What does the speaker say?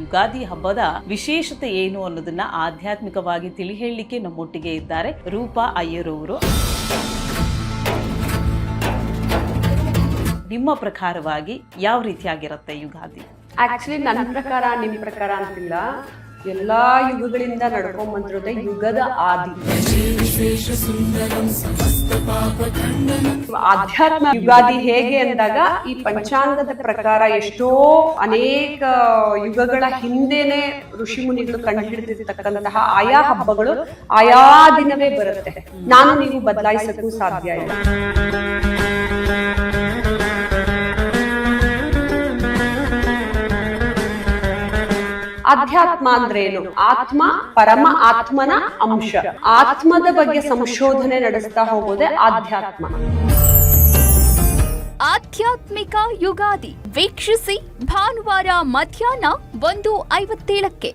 ಯುಗಾದಿ ಹಬ್ಬದ ವಿಶೇಷತೆ ಏನು ಅನ್ನೋದನ್ನ ಆಧ್ಯಾತ್ಮಿಕವಾಗಿ ತಿಳಿ ಹೇಳಲಿಕ್ಕೆ ನಮ್ಮೊಟ್ಟಿಗೆ ಇದ್ದಾರೆ ರೂಪಾ ಅಯ್ಯರ್ ಅವರು. ನಿಮ್ಮ ಪ್ರಕಾರವಾಗಿ ಯಾವ ರೀತಿಯಾಗಿರುತ್ತೆ ಯುಗಾದಿ? ಆಕ್ಚುಲಿ ನನ್ನ ಪ್ರಕಾರ ನಿಮ್ಮ ಪ್ರಕಾರ ಅಂತಿಲ್ಲ, ಎಲ್ಲಾ ಯುಗಗಳಿಂದ ನಡ್ಕೊಂಡ್ ಬಂದಿರೋದೇ ಯುಗದ ಆದಿ. ಆಧ್ಯಾತ್ಮ ಯುಗಾದಿ ಹೇಗೆ ಅಂದಾಗ ಈ ಪಂಚಾಂಗದ ಪ್ರಕಾರ ಎಷ್ಟೋ ಅನೇಕ ಯುಗಗಳ ಹಿಂದೆನೆ ಋಷಿ ಮುನಿಗಳು ಕಂಡುಹಿಡಿದಿರ್ತಕ್ಕಂತಹ ಆಯಾ ಹಬ್ಬಗಳು ಆಯಾ ದಿನವೇ ಬರುತ್ತೆ. ನಾನು ನೀವು ಬದಲಾಯಿಸಕ್ಕೂ ಸಾಧ್ಯ ಇಲ್ಲ. ಅಧ್ಯಾತ್ಮ ಅಂದ್ರೆ ಏನು? ಆತ್ಮ ಪರಮ ಆತ್ಮನ ಅಂಶ. ಆತ್ಮದ ಬಗ್ಗೆ ಸಂಶೋಧನೆ ನಡೆಸ್ತಾ ಹೋಗೋದೇ ಆಧ್ಯಾತ್ಮ. ಆಧ್ಯಾತ್ಮಿಕ ಯುಗಾದಿ ವೀಕ್ಷಿಸಿ ಭಾನುವಾರ ಮಧ್ಯಾಹ್ನ 1:57.